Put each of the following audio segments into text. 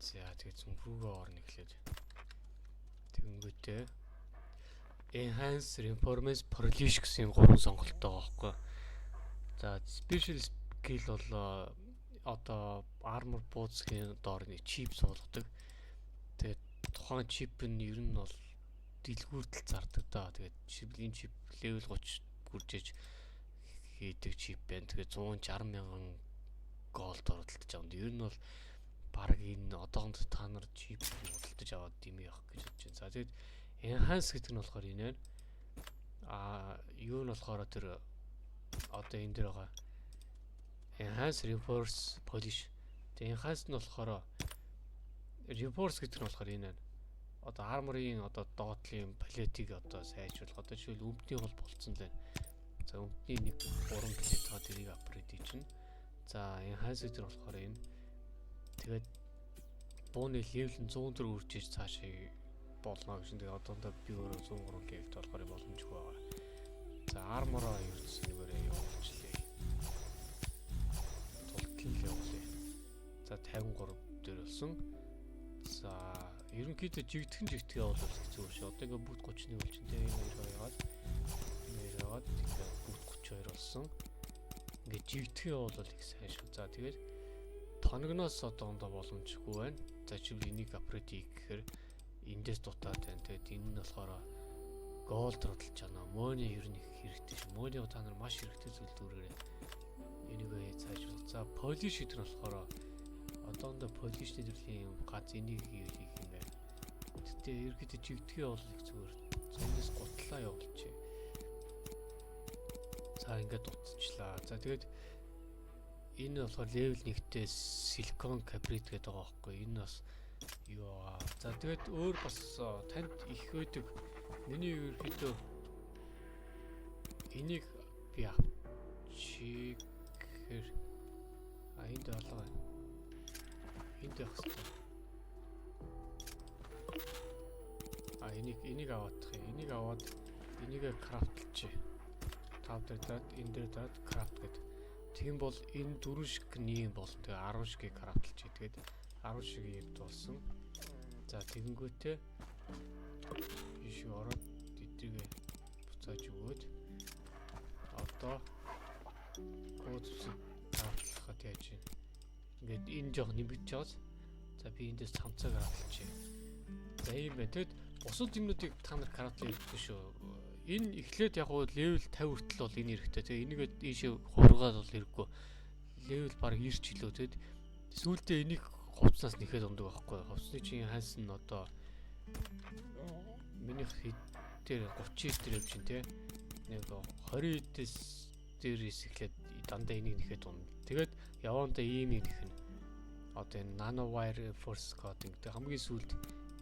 За тэгээд зүнхрүүгээ орно эхлээд. Тэгэнгүүтээ Enhance, Reformance, Polish гэсэн 3 сонголттой байгаа байхгүй. За Special Skill бол одоо Armor бууцгийн доор нэг чип суулгадаг. Тэгээд тухайн чип нь ер нь бол дэлгүүртэл зардаг да. Тэгээд энэ чип level 30 хүрчээж хийдэг чип байна. Тэгээд 160,000 голд оролдож байгаа. Ер нь бол баг энэ одоогонд та нар чип худалдаж аваад димээ явах гэж бодож байна. За тэгээд enhance гэдэг нь болохоор энэ байна. Юу нь болохоор тэр одоо энэ дээр байгаа enhance, reverse, polish. Тэгээд enhance нь болохоор reverse гэдэг нь болохоор энэ байна. Одоо armor-ийн одоо доотлын палетийг одоо сайжруулах. Одоо жишээл өмдний хол болцсон байна. За өмдний нэг 3 палет байгаа тэрийг апгрейд чинь. За enhance гэдэг нь болохоор энэ. Тэгээд бууны level нь 104 үржиж цаашаа болно гэж. Тэгээд одоодоо би өөрөө 103 level болохоор боломжгүй байгаа. За armor-аа ерөөс нэгээрээ явуулчихлаа. Тултал явуулъя. За 53 дээр болсон. За ерөнхийдөө жигтгэн явуулах хэцүү шүү. Одоо ингээ бүгд 31 болж байна. Тэгээд яваад тэгээд бүгд 32 болсон. Ингээ жигтгэн явуулах их сайн шүү. За тэгээд тоногноос одоохондоо боломжгүй байна. За чиг энийг апгрейд хийх гэхээр эндээс дутаад байна. Тэгээд энэ нь болохоор голд родолж байна. Мони ер нь их хэрэгтэй шүү. Мониго та нар маш хэрэгтэй зүйл дүүргээрээ энийгээ цаашгүй. За polish гэдэг нь болохоор одоохондоо polish нэрлэлийн гац энийг хийх юм байна. Гэтэ ерөөдөө жигдгээ бол их зүгээр. Зөндөөс гутлаа явуулчих. За ингээд дутчихлаа. За тэгээд энэ болохоор level 1-тэй silicon carbide гэдэг байгаа байхгүй. Энэ бас юу аа. За тэгээд өөр бас танд их байдаг. Миний ерөөдөө энийг би авчихэр энд олгоо. Энд явах хэрэгтэй. Энийг аваадах юм. Энийг аваад энийг крафтлчих. Тав дээр даад энэ дээр даад крафт гэдэг. Тийм бол энэ 4 шиг нэм болно. Тэгээ 10 шиг крафтлчих. Тэгээд 10 шиг юм болсон. За тэгэнгүүтээ биш ороод эдгээ буцааж өгөөд одоо код крафтлахад яаж юм. Ингээд энэ жоох нэмэгдэж чаас. За би эндээс цамцааг крафтлчих. За ийм байна. Тэгэд бусад юмнуудыг та нар крафтл хийхгүй шүү. Энэ эхлээд яг уу level 50 хүртэл бол энэ хэрэгтэй. Тэгээ энийг ийшээ хургаад бол хэрэггүй. Level баг 90 ч илүү тэгэд сүүлдээ энийг хувцснаас нэхэд ундаг байхгүй. Хувцсны чинь ханс нь одоо минийх хэд дээр 30 дээр явж чинь те. Нэг 20 эдээс дээрээс эхлээд дандаа энийг нэхэд ундаг. Тэгээд явандаа ийм нэг нэх нь. Одоо энэ nanowire force coding гэдэг хамгийн сүүлд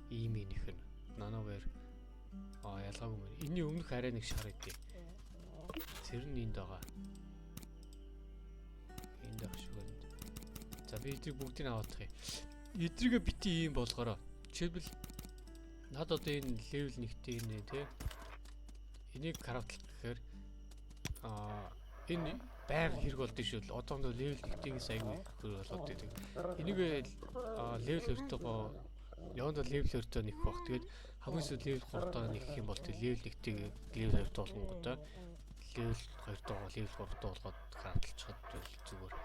ийм нэх нь. Nanowire ялгаагүй мэн. Энийн өмнөх арай нэг шар идэв. Тэр нь энд байгаа. Энд байх шиг байна. За би эдрийг бүгдийг аваадах юм. Эдрийгээ бити ийм болгороо. Жишээлбэл над одоо энэ level 1-тэй энэ тий. Энийг крафтлах гэхээр энэ байг хэрэг болдсон шүү. Одоохондоо level 1-ээс аягүй хөр болоод байдаг. Энийг level 2-тойгоо явандаа level 2-той нэх баг. Тэгээд хамгийн сүүл level 3-тоо нэх юм бол тэг level 1-тэй level 2-т болгонготой level 2-тоо level 3-тоо болгоод крафтлчихад зүгээр.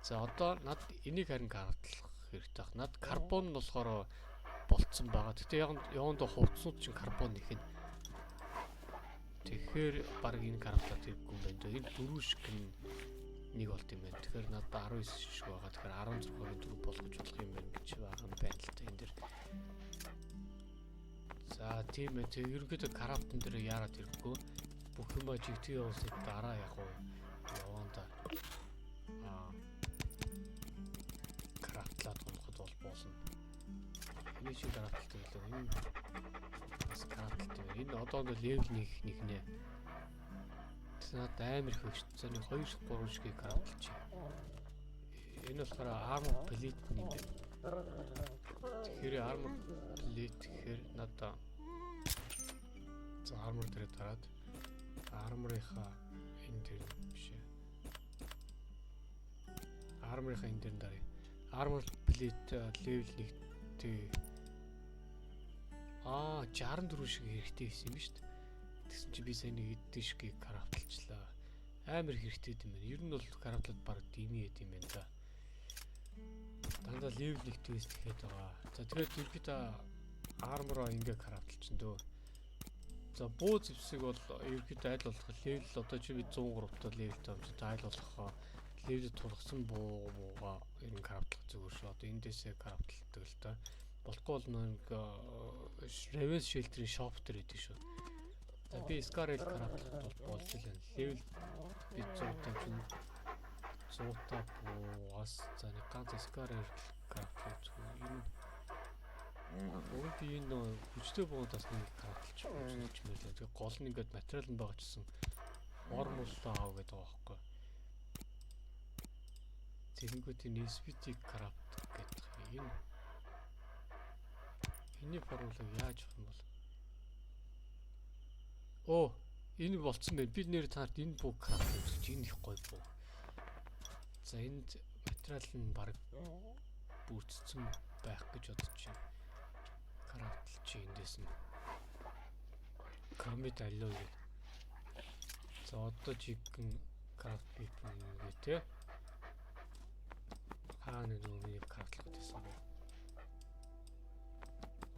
За одоо над энийг харин крафтлах хэрэгтэй. Над карбон нь болохоор болцсон байгаа. Гэтэ явандаа хувцсууд чинь карбон нэх нь. Тэгэхээр баг энэ крафтлаад хэрэггүй юм байна. Энэ 4 шиг нэг болт юм байна. Тэгэхээр надад 19 шиг байгаа. Тэгэхээр 16-гийн 4 болгож болох юм байна гэж байгаа юм байна л та энэ дэр. За тийм ээ. Тэг ерөнхийдөө крафтн дээр яарад хэрэггүй. Бүх юм жигтэй явуулсад дараа яг уу явандаа крафтлаад унахад бол болно. Энэ шиг крафтлтай байлаа. Энэ бас крафтлтай. Энэ одоо level 1 нэгнэ. Над амар их хөшт. Зөв 2 3 шиг крафтлж. Энэ болохоор armor plate юм байна. Тэгэхээр armor plate гэхээр надаа за armor дээр дараад armor-ийнхаа энэ дээр биш ээ. Armor-ийнхаа энэ дээр дараа. Armor plate level 1-тэй 64 шиг хэрэгтэй байсан юм шүү дээ. Тэгсэн чи би сайн нэг эдэн шигийг крафтлчлаа. Амар хэрэгтэй юм байна. Ер нь бол крафтлаад баг дими хэд юм байна да. Дандаа level 1-ээс тэгэхэд байгаа. За тэгээд ерөөдөө армороо ингээ крафтлчин дөө. За буу зэвсэг бол ерөөдөө айл болох level одоо чи би 103 та levelтэй юм чи айл болохоо level тулгсан буугаа ер нь крафтлах зүгээр шүү. Одоо эндээсээ крафтладаг л та. Болохгүй бол нэг Ravens Shelter-ийн shop дээр идэв шүү. За би Scarlet крафтлах болж байна. Level би 100 таа чинь 100 та буугаас за нэг ганц Scarlet крафтлах зүгээр. Өөрөөр би энэ хүчтэй буудаас нэг крафтлж үзэж мэлээ. Тэгээ гол нь ингээд материал нь байгаа чсэн ормоллоо аав гэдэг байгаа байхгүй. Тэгэнгүүт энэ SPT крафт гэдэг энэ энэний формулыг яаж авах юм бол энэ болцсон байна. Би нэр таард энэ бүх крафт үзэж энэ их гоё буу. За энд материал нь баг бүрдсэн байх гэж бодож байна. Крафтлж эндээс нь комит алой. За одоо жигэн крафт хийх юм гээ те. Хаана нүг крафтлах гэсэн бэ?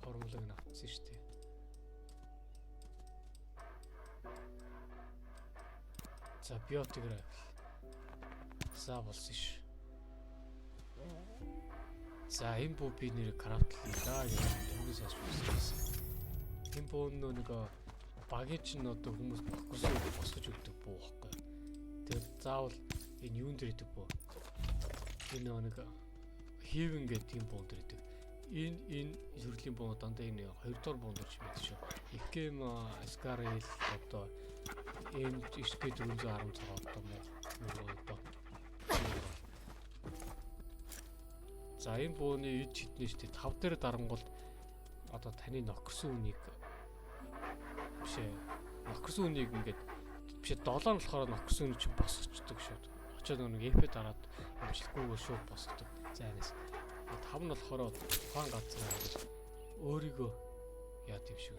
Формулыг нь авчихсан шүү дээ. За биотиграф. За болсон ш. За энэ бүү би нэр крафтлаа гэж өмнөөс хойш үзсэн. Энэ бүү нэг багийн чинь одоо хүмүүс босгож өгдөг бүү байхгүй. Тэгээд заавал энэ юун дээр идэг бүү. Энэ нэг хийвэн гэдэг юм буу дээр идэг. Энэ зүрхлийн буу дандаа энэ 2 дугаар буу дээр ч байдаг шүү. Икем Scarlet одоо энэ ишгэ 410 цагаат одоо муу. За энэ бууны эд хитнэ шүү дээ. 5 дээр дарангуул одоо таны нохирсон үнийг бишээ. Нохирсон үнийг ингээд бишээ 7 нь болохоор нохирсон үнийг чинь босгочдөг шүү. Очоод нэг эфэ дараад амжилтгүйгээр шууд босгодог. Зайнаас 5 нь болохоор тухайн газар өөрийгөө яа гэв шиг.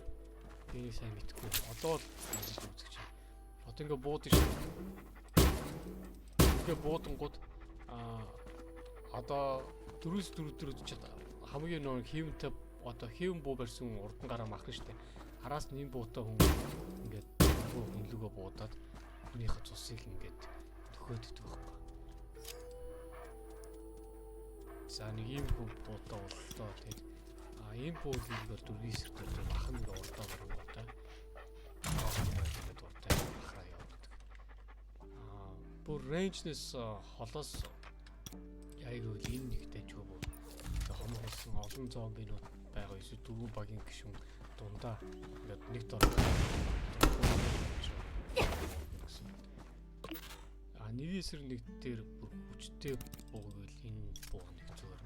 Би сайн мэдгүй. Одоо л үзэж чинь. Одоо ингээд буудаж шүү. Ингээд буудангууд одоо 4-4 чад хамгийн нөө хийвэнтэй одоо хийвэн буу барьсан урдан гараа махна штэ. Араас нь энэ буутай хүн ингээд хөнлөгөө буудаад хүнийхээ цусыг ингээд төхөөд идэх байхгүй. За нэг ийм буутай боллоо тэгээд ийм буу хийлгээр 4 сэрдээр бахан нэг урдаа баруунтай. Тэгээд урдаа бахараа явдаг. Бүр рейнжнес холоос айгүй энэ нэг дайжгүй боо. Хомоолсон олон зомбинууд байгаа эсвэл 4 багийн гишүүн дундаа ингээд нэг дор. Нэг эсрэг нэг дээр бүр хүчтэй буугвэл энэ буу нэг зүгээр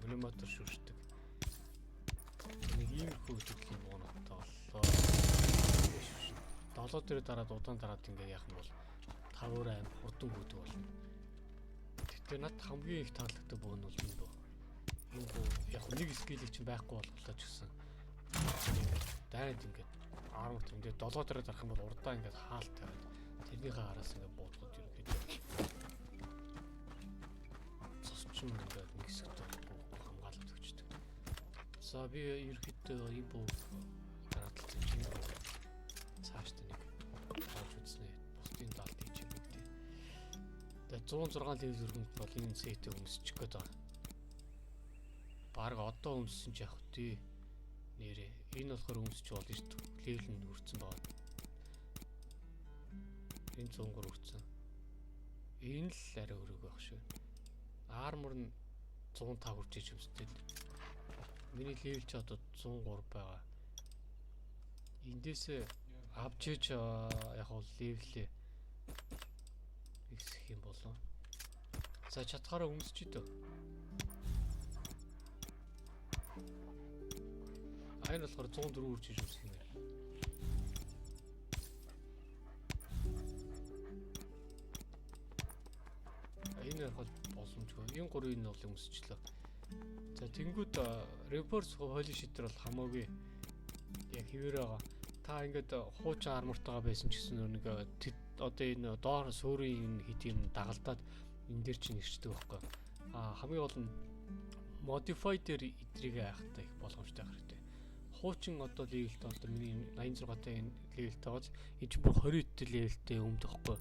миниматор шүршдэг. Нэг ийм хөөдөлийн буунуудтай боллоо. 7 дээр дараад удаан дараад ингээд яах юм бол 5 аим хурдан хөөдөг болно. Тэгээ над хамгийн их таалагддаг буу нь бол энэ буу. Энэ буу яг нэг скилийг чинь байхгүй болголоо ч гэсэн. Дайнд ингээд 10 тэмдээ 7 дээр дарах юм бол урдаа ингээд хаалт тавиад тэрнийхээ араас ингээд буудахад ерөөдөө цосчин ингээд нэг хэсэгт хамгаалалт өгчдөг. За би ерөөдөө энэ буу дараадлаа чинь цаашдаа нэг тааж үзнэ. Бусдын даалт хийж юм гэдэг. Тэгээ 106 левел өргөнд бол энэ сетэ өмсчих гээд байгаа. Бараг одоо өмссөн ч явах тий. Нэрээ. Энэ болохоор өмсч болно шүү дээ. Левел нь хүрсэн байгаа. Энэ 103 хүрсэн. Энэ л арай өрөг байх шүү. Армор нь 105 хүрч иж өмсдөг. Миний левел ч одоо 103 байгаа. Эндээсээ авч иж яг бол левлээ ихсэх юм болов. За чадхаараа өмсч идэ. Айн болохоор 104 үрж иж өмсөх юм байна. Энэ яг бол боломжгүй. Энэ 3-ыг нь бол өмсчлээ. тэнгууд reverse хойлын шийдвэр бол хамаагүй яг хэвээр байгаа. Та ингээд хуучин армортойгоо байсан ч гэсэн нэг одоо энэ доор суурийн хит юм дагалдаад энэ дээр чинь ирчдэг байхгүй. Хамгийн гол нь modify дээр эдрийг хайхтай их боломжтой хэрэгтэй. Хуучин одоо левелтэй одоо миний 86-тай левелтэй байгааз энэ ч бүр 20-т левелтэй өмд байхгүй.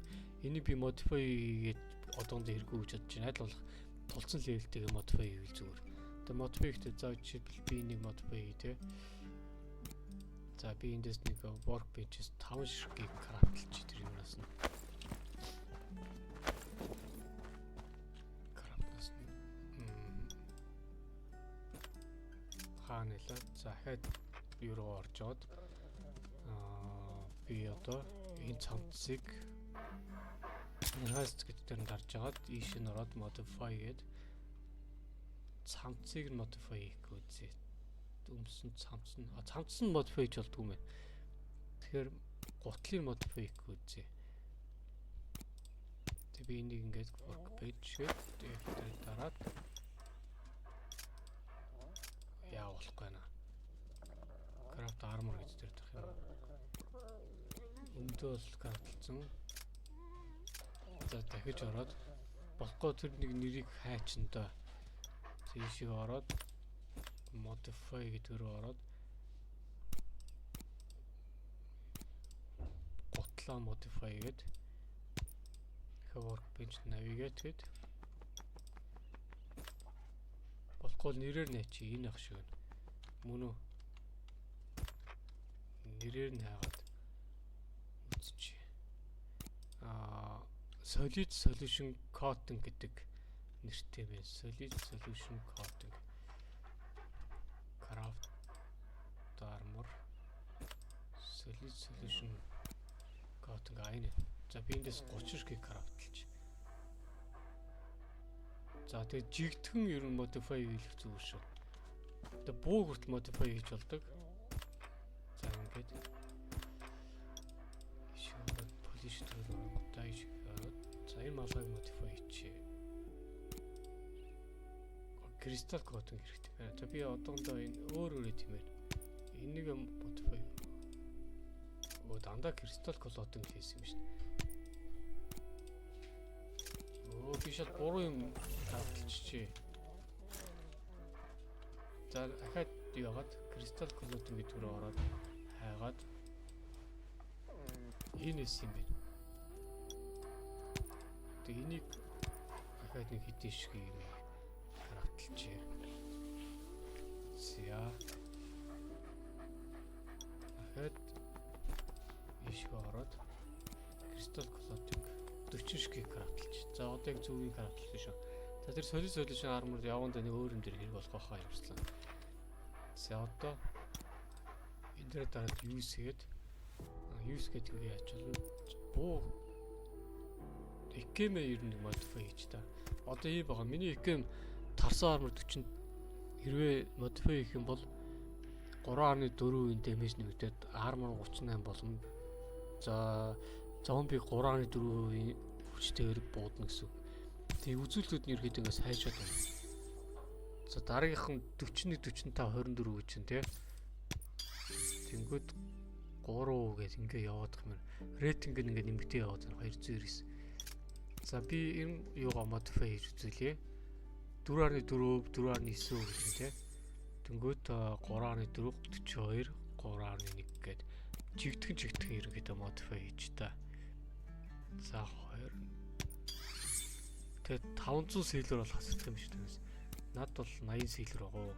Энийг би modify гээд одоонд хэрэггүй гэж бодож байна. Аль болох тулцсан левелтэйгээ modify хийвэл зүгээр. Тэгээ modify гэдэг за жишээлбэл би нэг modify тий. За би эндээс нэг workbench-с 5 ширхгийг крафтлж тэр юмнаас нь. Крафтлаас нь. Хаанэлээ. За дахиад юу руу орж аваад би одоо энэ цамцыг enhanced гэдэг дээр нь гарч агаад ийш нь ороод modify гээд цамцыг нь modify хийх үзье. Өмсөн цамц нь modify хийж болдгүй мэн. Тэгэхээр гутлыг modify хийх үзье. Тэг би энийг ингээд workbench гэдэг дараад яа болохгүй наа. Craft armor гэж дээр дах юм. Өндөө бол крафтлцсан. За дахиж ороод болохгүй тэр нэг нэрийг хайчин доо. Тийшээ ороод modify гэдэг рүү ороод гутлаа modify гээд workbench navigate гээд болохгүй нэрээр нэ чи энэ ах шиг мөн үү нэрээр нь хайгаад үзчих. Solid solution coating гэдэг нэртэй байна. Solid solution coating. Craft armor. Solid solution coating айн. За би эндээс 30 ширхгийг крафтлж. За тэгээд жигтгэн ер нь modify хийх зүгээр шүү. Тэгээд буу хүртэл modify хийж болдог. За ингээд шууд polish төрөөр тааш ороод за энэ малгайг modify хийчихье. Crystal coating хэрэгтэй байна. За би одоохондоо энэ өөр тиймэр энийг modify дандаа crystal coating хийсэн юм шин. Би шал буруу юм тавталчихжээ. За дахиад яагаад crystal coating гэдэг рүү ороод хайгаад энэ юм бэ. Тэг энийг дахиад нэг хэдэн шиг юм тавталчихъя. За дахиад ишг ороод crystal coating 40 ширхгийг крафтлж. За одоо яг зөвгийн крафтлсан шүү. За тэр solid solution armor яванда нэг өөр юм дээр хэрэг болох байхаа юмслаа. За одоо энэ дээр дараад use гэдэг ингээ яач болно. Буу экэм ер нь modify хийж та. Одоо ийм байгаа. Миний экэм тарсан armor 40 хэрвээ modify хийх юм бол 3.4% damage нэмэгдээд armor 38 болно. За зомби 3.4% хүчтэйгээр буудна гэсэн. Тэгээ үзүүлэлтүүд нь ерөөд ингээс хайшаад байна. За дараагийнх нь 41 45 24 гэж чинь тий. Тэнгүүд 3% гэж ингээ яваад их юм. Рейтинг ингээ нэмэгдээ яваад байна 299. За би энэ юугаа modify хийж үзүүлье. 4.4 4.9 гэж тий. Тэнгүүд 3.4 42 3.1 гээд жигтгэн ерөөдөө modify хийж та. За 2. Тэгээд 500 сэлэр бол хасагдах юм шиг байна. Над бол 80 сэлэр байгаа.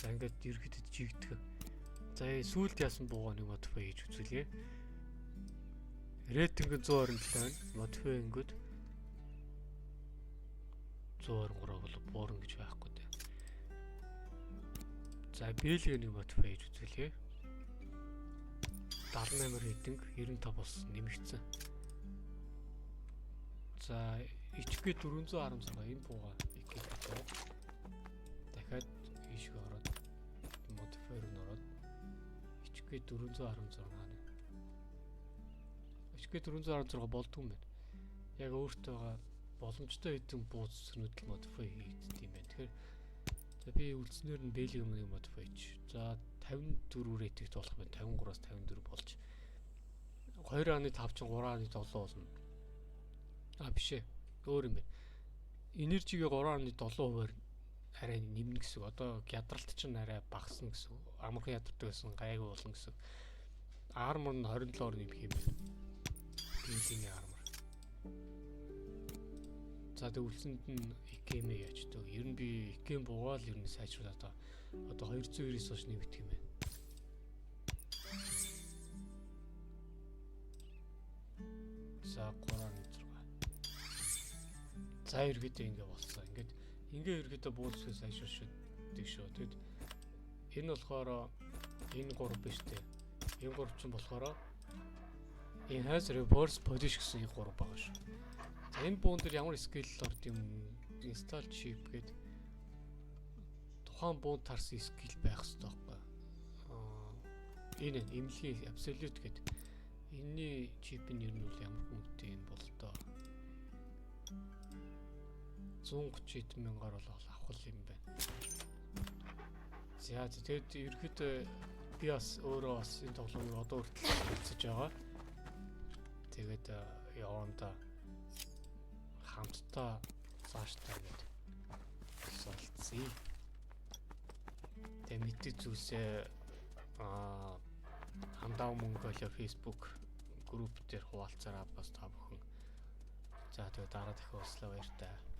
За ингээд ерөөдөө жигтгэн. За сүүлд яасан буугаа нэг modify хийж үзүүлье. Рейтинг 127 байна. Modify ингээд 123 бол буурна гэж байхгүй дээ. За бэлгээ нэг modify хийж үзүүлье. 78 рейтинг 95 болсон нэмэгдсэн. За HP 416 энэ бууга их гэж. Дахиад ийшээ ороод modify руу ороод HP 416 нэ. HP 416 болдгүй юм байна. Яг өөртөөгаа боломжтой хэдэн бууз сүнүүдэл modify хийгддэг юм байна. Тэгэхээр За би үлдснээр нь Belgium-ыг modify. За 54 рейтигт болох байна. 53-аас 54 болж. 2.5 чинь 3.7 болно. Биш ээ. Өөр юм бэ. Энержигээ 3.7%-аар арай нэмнэ гэсэн. Одоо ядралт чинь арай багасна гэсэн. Амархан ядардаг гэсэн гайгүй болно гэсэн. Armor нь 27-оор нэмэх юм. Бензиний armor. За тэг үлсэнд нь икэмээ яаж дөө. Ер нь би икэм буугаал ер нь сайжруулаад одоо 299 хойш нэмэгдэх юм байна. За 3.6. За ерөөдөө ингэ болсон. Ингээ ерөөдөө буулсгээс сайжруулдаг шүү. Тэгэд энэ болохоор энэ 3 биш үү? Энэ 3 ч болохоор Enhance Reverse Polish гэсэн энэ 3 байгаа шүү. За энэ буун дээр ямар скейл орд юм install chip гэдэг тухайн буун тарсан скейл байх хэрэгтэй байхгүй. Энэ эмнэлгийн absolute гэдэг энэний чип нь ер нь бол ямар хүнтэй юм бол тоо 130 эд мянгаар бол авах юм байна. За тэгээд ерөөдөө би бас өөрөө бас энэ тоглоомыг одоо хүртэл үзэж байгаа. Тэгээд яванда хамтдаа цаашдаа гэдэг солилцъя. Тэгээд мэддэг зүйлсээ хандаа Mongolia Facebook групп дээр хуваалцаараа бас та бүхэн. За тэгээд дараа дахин ууслаа баяр таа.